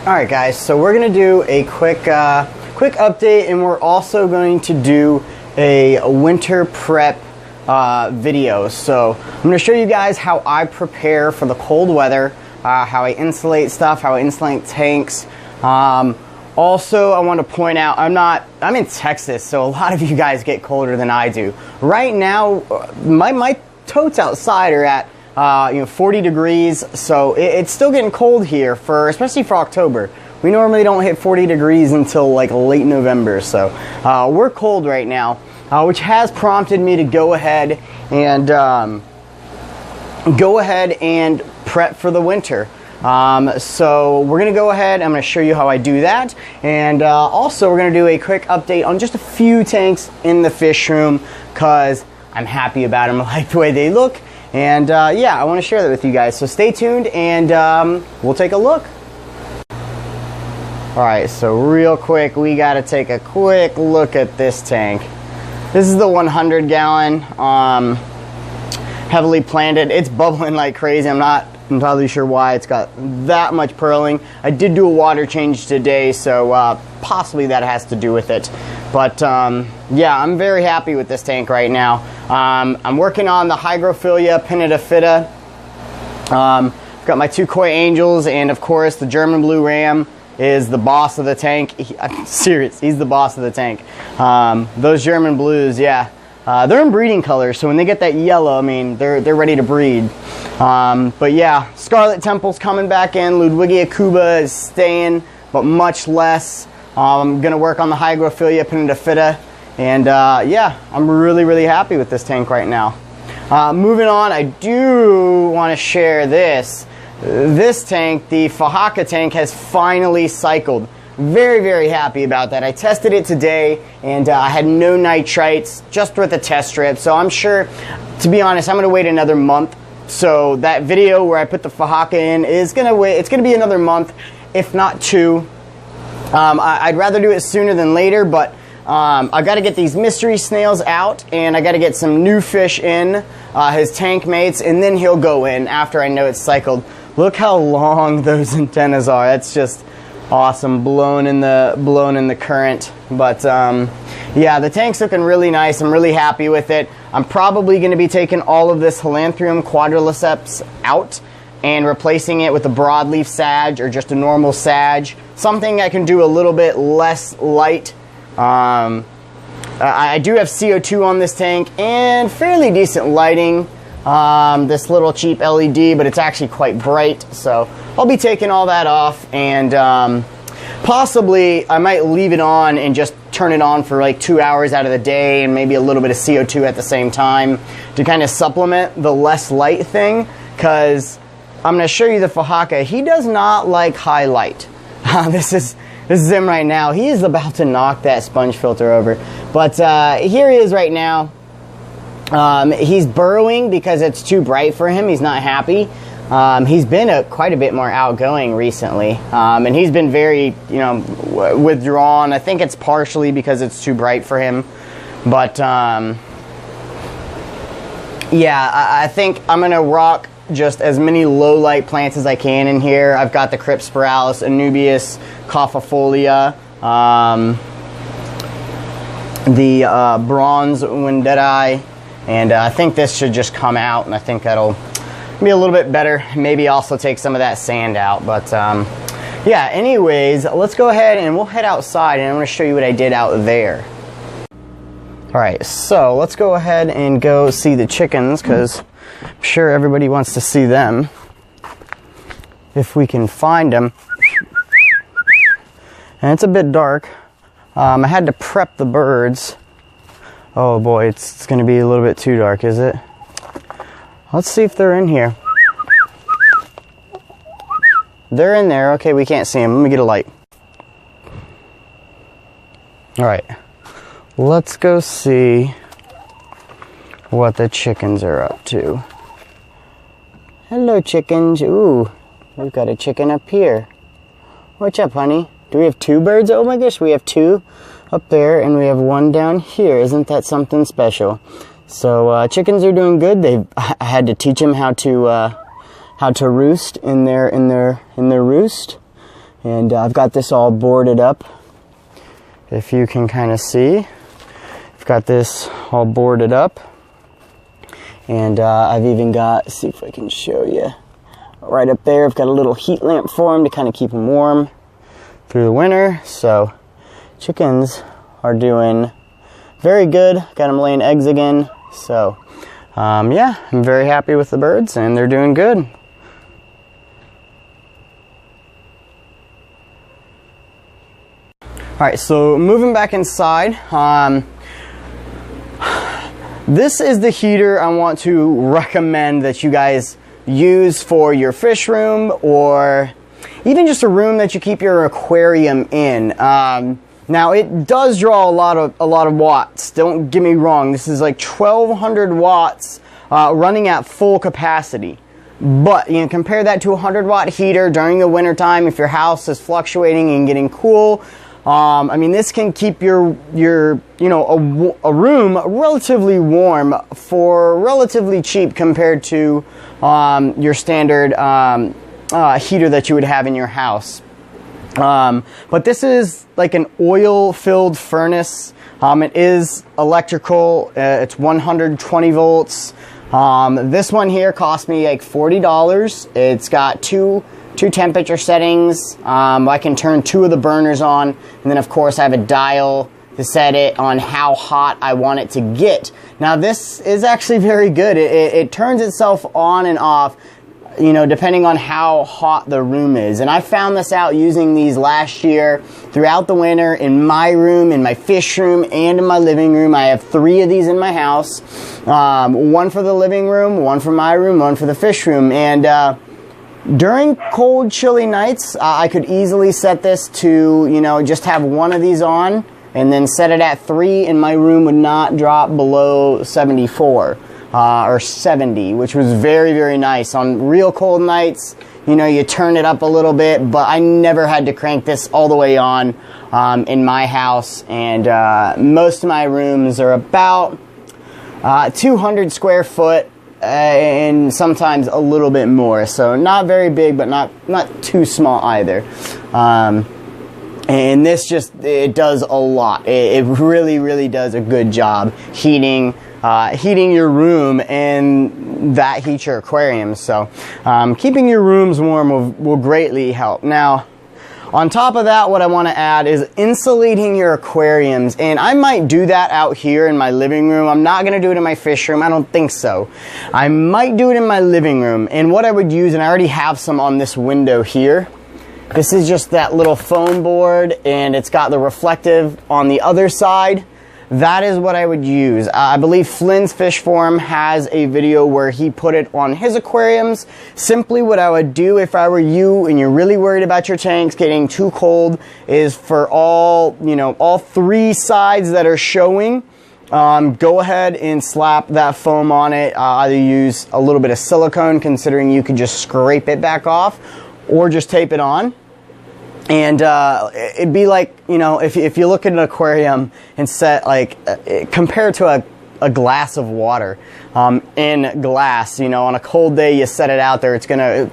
Alright guys, so we're going to do a quick update, and we're also going to do a winter prep video. So I'm going to show you guys how I prepare for the cold weather, how I insulate stuff, how I insulate tanks. Also, I want to point out, I'm in Texas, so a lot of you guys get colder than I do. Right now, my totes outside are at 40 degrees, so it's still getting cold here, especially for October. We normally don't hit 40 degrees until like late November, so we're cold right now, which has prompted me to go ahead and prep for the winter. So we're going to go ahead, I'm going to show you how I do that, and also we're going to do a quick update on just a few tanks in the fish room, because I'm happy about them, I like the way they look. And yeah, I want to share that with you guys. So stay tuned, and we'll take a look. Alright, so real quick, we got to take a quick look at this tank. This is the 100 gallon, heavily planted. It's bubbling like crazy. I'm not entirely sure why it's got that much purling. I did do a water change today, so possibly that has to do with it. But yeah, I'm very happy with this tank right now. I'm working on the hygrophila pinnata. I've got my 2 koi angels, and of course the German blue ram is the boss of the tank. I'm serious, he's the boss of the tank. Those German blues, yeah, they're in breeding color, so when they get that yellow, I mean, they're ready to breed. But yeah, Scarlet Temple's coming back in. Ludwigia Cuba is staying, but much less. I'm going to work on the hygrophila pinnata, and yeah, I'm really happy with this tank right now. Moving on, I do want to share this. This tank, the Fahaka tank, has finally cycled. Very happy about that. I tested it today, and I had no nitrites, just with a test strip. So I'm sure, to be honest, I'm going to wait another month. So that video where I put the Fahaka in is going to wait. It's going to be another month, if not 2. I'd rather do it sooner than later, but I've got to get these mystery snails out, and I got to get some new fish in, his tank mates, and then he'll go in after I know it's cycled. Look how long those antennas are. That's just awesome, blown in the current. But yeah, the tank's looking really nice. I'm really happy with it. I'm probably going to be taking all of this Helanthrium quadriceps out and replacing it with a broadleaf sage or just a normal sage, something I can do a little bit less light. I do have CO2 on this tank and fairly decent lighting. This little cheap LED, but it's actually quite bright, so I'll be taking all that off, and possibly I might leave it on and just turn it on for like 2 hours out of the day, and maybe a little bit of CO2 at the same time to kind of supplement the less light thing, because I'm going to show you the Fahaka. He does not like high light. This is him right now. He is about to knock that sponge filter over, but here he is right now. He's burrowing because it's too bright for him. He's not happy. He's been quite a bit more outgoing recently, and he's been very, withdrawn. I think it's partially because it's too bright for him, but yeah, I think I'm gonna rock just as many low light plants as I can in here. I've got the Cryptspiralis, Anubias, Cophifolia, the bronze winterize. And I think this should just come out, and I think that'll be a little bit better. Maybe also take some of that sand out. But yeah, anyways, let's go ahead and we'll head outside, and I'm going to show you what I did out there. Alright, so let's go ahead and go see the chickens, because I'm sure everybody wants to see them, if we can find them. And it's a bit dark. I had to prep the birds. Oh boy, it's going to be a little bit too dark, is it? Let's see if they're in here. They're in there. Okay, we can't see them. Let me get a light. Alright, let's go see what the chickens are up to. Hello, chickens. Ooh, we've got a chicken up here. What's up, honey? Do we have 2 birds? Oh my gosh, we have 2 up there, and we have 1 down here. Isn't that something special? So chickens are doing good. I had to teach them how to roost in their roost, And I've got this all boarded up. If you can kind of see, I've got this all boarded up. And I've even got, see if I can show you, right up there, I've got a little heat lamp for them to kind of keep them warm through the winter. So chickens are doing very good. Got them laying eggs again. So yeah, I'm very happy with the birds and they're doing good. All right, so moving back inside, this is the heater I want to recommend that you guys use for your fish room or even just a room that you keep your aquarium in. Now it does draw a lot of watts. Don't get me wrong. This is like 1,200 watts running at full capacity. But you know, compare that to a 100-watt heater during the winter time if your house is fluctuating and getting cool. I mean, this can keep your you know, a room relatively warm for relatively cheap compared to your standard heater that you would have in your house. But this is like an oil-filled furnace. It is electrical. It's 120 volts. This one here cost me like $40. It's got two temperature settings. I can turn 2 of the burners on, and then of course I have a dial to set it on how hot I want it to get. Now this is actually very good. It turns itself on and off, you know, depending on how hot the room is. And I found this out using these last year throughout the winter in my room, in my fish room, and in my living room. I have 3 of these in my house. 1 for the living room, 1 for my room, 1 for the fish room. And during cold, chilly nights, I could easily set this to, you know, just have 1 of these on and then set it at 3, and my room would not drop below 74 or 70, which was very, very nice. On real cold nights, you know, you turn it up a little bit, but I never had to crank this all the way on in my house. And most of my rooms are about 200 square foot. And sometimes a little bit more, so not very big, but not too small either. And this just, it does a lot. It really, really does a good job heating your room, and that heats your aquarium. So keeping your rooms warm will greatly help. Now, on top of that, what I want to add is insulating your aquariums, and I might do that out here in my living room. I'm not going to do it in my fish room. I don't think so. I might do it in my living room, and what I would use, and I already have some on this window here. This is just that little foam board, and it's got the reflective on the other side. That is what I would use. I believe Flynn's Fish Forum has a video where he put it on his aquariums. Simply what I would do if I were you and you're really worried about your tanks getting too cold is for all 3 sides that are showing, go ahead and slap that foam on it. Either use a little bit of silicone, considering you could just scrape it back off, or just tape it on. And it'd be like, you know, if you look at an aquarium and set, like, compare it to a glass of water. In glass, you know, on a cold day you set it out there, it's gonna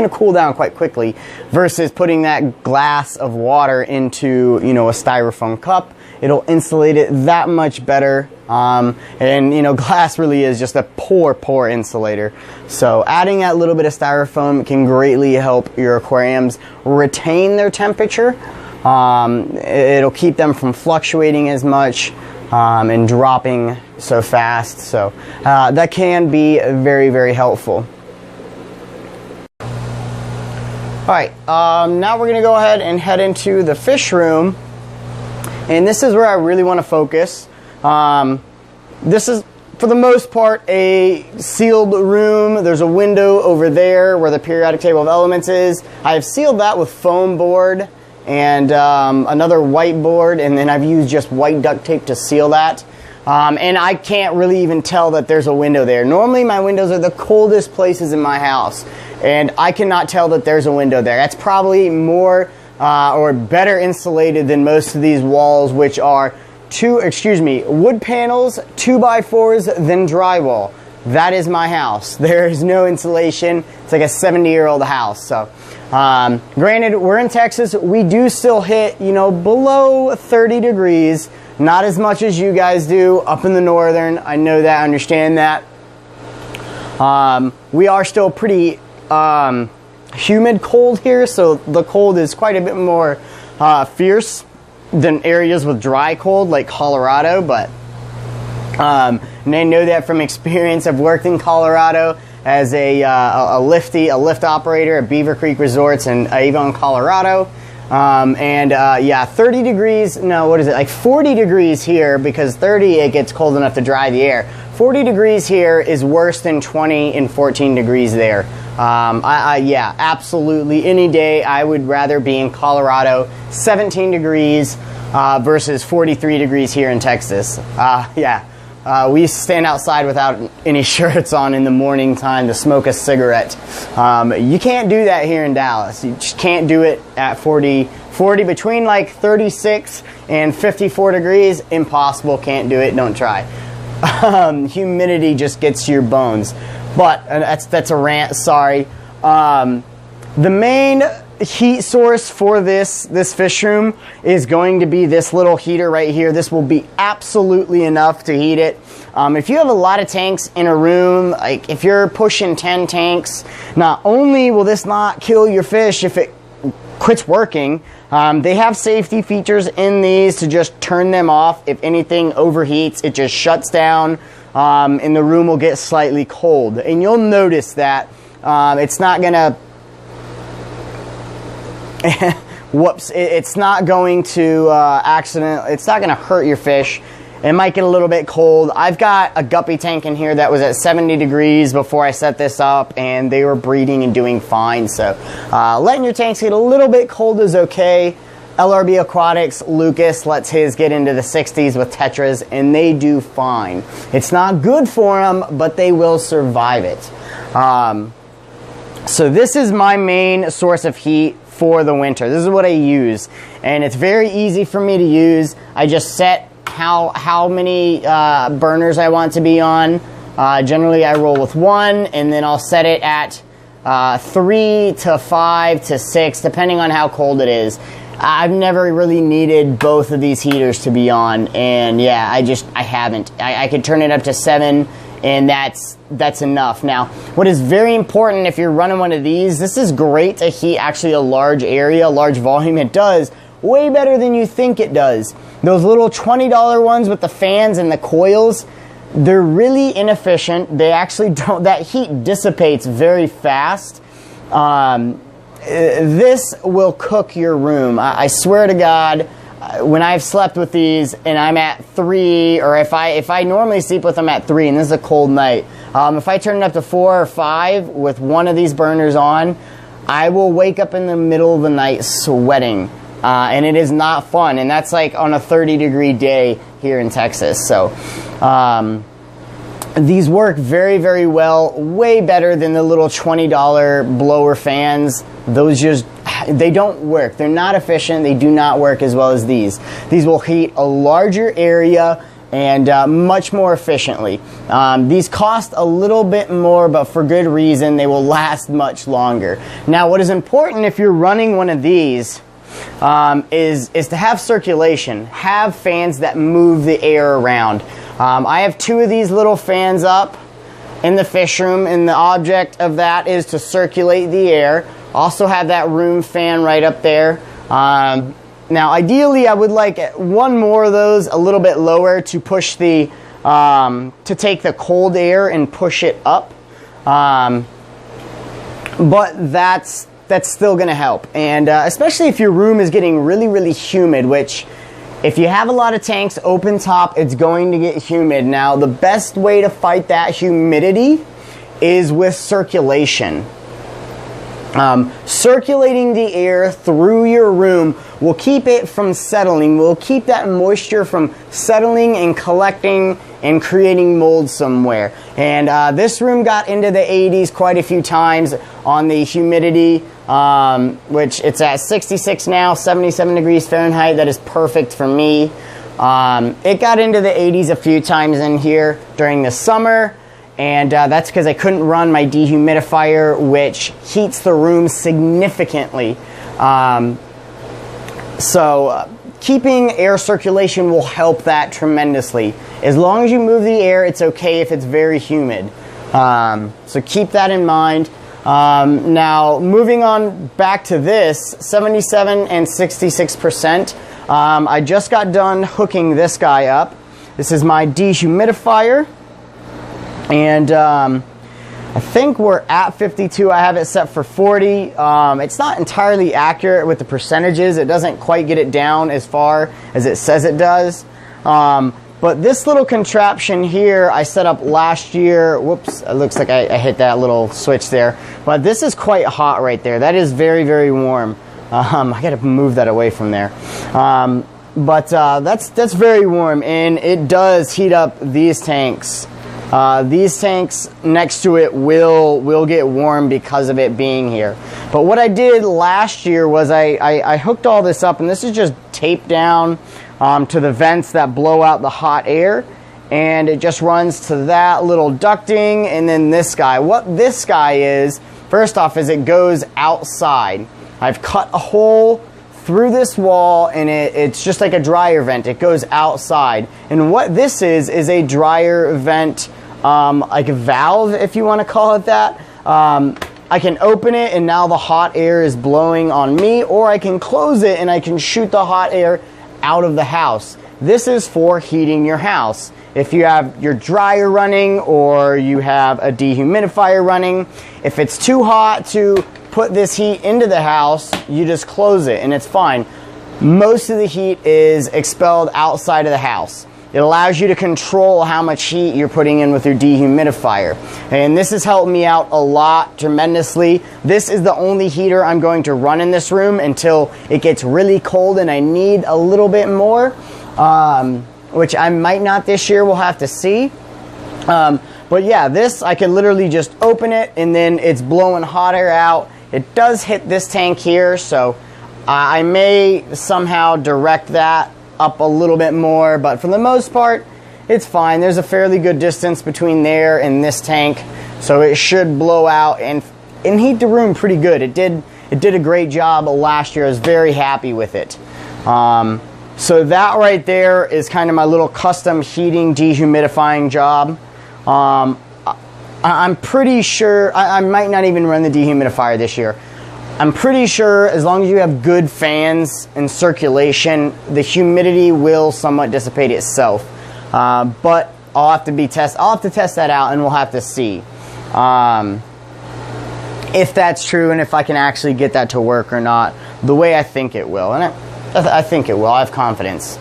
cool down quite quickly, versus putting that glass of water into, you know, a styrofoam cup. It'll insulate it that much better. And you know, glass really is just a poor insulator. So adding that little bit of styrofoam can greatly help your aquariums retain their temperature. It'll keep them from fluctuating as much and dropping so fast. So that can be very, very helpful. All right, now we're gonna go ahead and head into the fish room. And this is where I really want to focus. This is, for the most part, a sealed room. There's a window over there where the periodic table of elements is. I've sealed that with foam board and another white board, and then I've used just white duct tape to seal that. And I can't really even tell that there's a window there. Normally my windows are the coldest places in my house, and I cannot tell that there's a window there. That's probably more or better insulated than most of these walls, which are wood panels, 2x4s, then drywall. that is my house. There is no insulation. It's like a 70-year-old house. So, granted, we're in Texas. We do still hit, you know, below 30 degrees. Not as much as you guys do up in the northern. I know that, I understand that. We are still pretty humid cold here, so the cold is quite a bit more fierce than areas with dry cold like Colorado, but and I know that from experience. I've worked in Colorado as a lift operator at Beaver Creek Resorts in Avon, Colorado. Yeah, 30 degrees, no, what is it, like 40 degrees here, because 30, it gets cold enough to dry the air. 40 degrees here is worse than 20 and 14 degrees there. Yeah, absolutely. Any day I would rather be in Colorado, 17 degrees versus 43 degrees here in Texas. Yeah. We used to stand outside without any shirts on in the morning time to smoke a cigarette. You can't do that here in Dallas. You just can't do it at 40 between like 36 and 54 degrees. Impossible. Can't do it. Don't try. Humidity just gets to your bones. But that's a rant. Sorry. The main heat source for this fish room is going to be this little heater right here. This will be absolutely enough to heat it. If you have a lot of tanks in a room, like if you're pushing 10 tanks, not only will this not kill your fish if it quits working, they have safety features in these to just turn them off. If anything overheats, it just shuts down, and the room will get slightly cold. And you'll notice that it's not gonna whoops, it's not going to it's not going to hurt your fish. It might get a little bit cold. I've got a guppy tank in here that was at 70 degrees before I set this up, and they were breeding and doing fine. So letting your tanks get a little bit cold is okay. LRB Aquatics, Lucas lets his get into the 60s with tetras, and they do fine. It's not good for them, but they will survive it. So this is my main source of heat for the winter. This is what I use, and it's very easy for me to use. I just set how many burners I want to be on. Generally I roll with one, and then I'll set it at 3 to 5 to 6 depending on how cold it is. I've never really needed both of these heaters to be on, and yeah, I haven't. I could turn it up to 7, and that's enough. Now, what is very important if you're running one of these, this is great to heat actually a large area, a large volume. It does way better than you think it does. Those little $20 ones with the fans and the coils, they're really inefficient. They actually don't, that heat dissipates very fast. This will cook your room. I swear to God, when I've slept with these and I'm at 3, or if I normally sleep with them at 3 and this is a cold night, if I turn it up to 4 or 5 with one of these burners on, I will wake up in the middle of the night sweating, and it is not fun. And that's like on a 30-degree day here in Texas. So these work very, very well, way better than the little $20 blower fans. Those just, they don't work. They're not efficient. They do not work as well as these. These will heat a larger area and much more efficiently. These cost a little bit more, but for good reason. They will last much longer. Now, what is important if you're running one of these is to have circulation. Have fans that move the air around. I have 2 of these little fans up in the fish room, and the object of that is to circulate the air. Also have that room fan right up there. Now, ideally, I would like one more of those a little bit lower to push the, to take the cold air and push it up. But that's still going to help. And especially if your room is getting really, really humid, which if you have a lot of tanks open top, it's going to get humid. Now, the best way to fight that humidity is with circulation. Circulating the air through your room will keep it from settling, will keep that moisture from settling and collecting and creating mold somewhere. And this room got into the 80s quite a few times on the humidity, which it's at 66 now, 77 degrees Fahrenheit. That is perfect for me. It got into the 80s a few times in here during the summer. and that's because I couldn't run my dehumidifier, which heats the room significantly. Keeping air circulation will help that tremendously. As long as you move the air, it's okay if it's very humid. So keep that in mind. Now, moving on back to this, 77 and 66%. I just got done hooking this guy up. This is my dehumidifier. And I think we're at 52. I have it set for 40. It's not entirely accurate with the percentages. It doesn't quite get it down as far as it says it does. But this little contraption here I set up last year. Whoops, it looks like I hit that little switch there. But this is quite hot right there. That is very, very warm. I gotta move that away from there. That's very warm, and it does heat up these tanks. These tanks next to it will get warm because of it being here. But what I did last year was I hooked all this up, and this is just taped down to the vents that blow out the hot air, and it just runs to that little ducting, and then this guy. What this guy is, first off, is it goes outside. I've cut a hole through this wall, and it's just like a dryer vent. It goes outside, and what this is a dryer vent, like a valve, if you want to call it that. I can open it, and now the hot air is blowing on me, or I can close it and I can shoot the hot air out of the house. This is for heating your house. If you have your dryer running or you have a dehumidifier running, if it's too hot to put this heat into the house, you just close it and it's fine. Most of the heat is expelled outside of the house. It allows you to control how much heat you're putting in with your dehumidifier. And this has helped me out a lot, tremendously. This is the only heater I'm going to run in this room until it gets really cold and I need a little bit more, which I might not this year, we'll have to see. But yeah, this, I can literally just open it and then it's blowing hot air out. It does hit this tank here, so I may somehow direct that up a little bit more, but for the most part, it's fine. There's a fairly good distance between there and this tank, so it should blow out and heat the room pretty good. It did a great job last year. I was very happy with it. So that right there is kind of my little custom heating, dehumidifying job. I'm pretty sure I might not even run the dehumidifier this year. I'm pretty sure as long as you have good fans and circulation, the humidity will somewhat dissipate itself. But I'll have to test that out, and we'll have to see if that's true and if I can actually get that to work or not the way I think it will. And I think it will. I have confidence.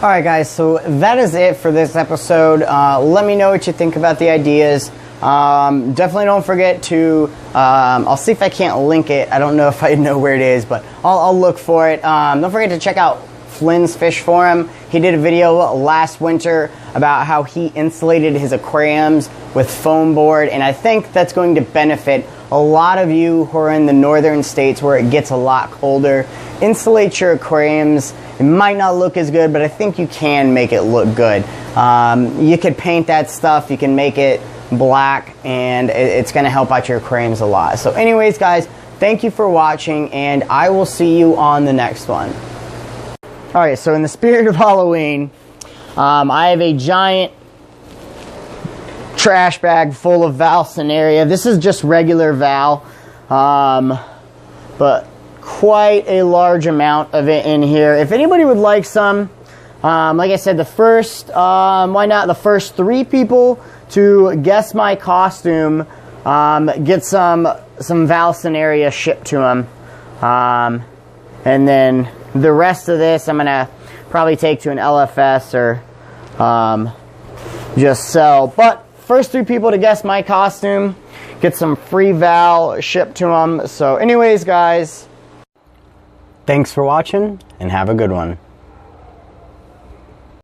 Alright guys, so that is it for this episode. Let me know what you think about the ideas. Definitely don't forget to, I'll see if I can't link it. I don't know if I know where it is, but I'll look for it. Don't forget to check out Flynn's Fish Forum. He did a video last winter about how he insulated his aquariums with foam board, and I think that's going to benefit a lot of you who are in the northern states where it gets a lot colder. Insulate your aquariums. It might not look as good, but I think you can make it look good. You could paint that stuff, you can make it black, and it's going to help out your aquariums a lot. So anyways guys, thank you for watching, and I will see you on the next one. Alright, so in the spirit of Halloween, I have a giant trash bag full of Val Scenaria. This is just regular Val, but quite a large amount of it in here. If anybody would like some, like I said, the first 3 people to guess my costume get some Val Scenaria shipped to them, and then the rest of this I'm gonna probably take to an LFS or just sell. But first 3 people to guess my costume get some free Val shipped to them. So anyways guys, thanks for watching and have a good one.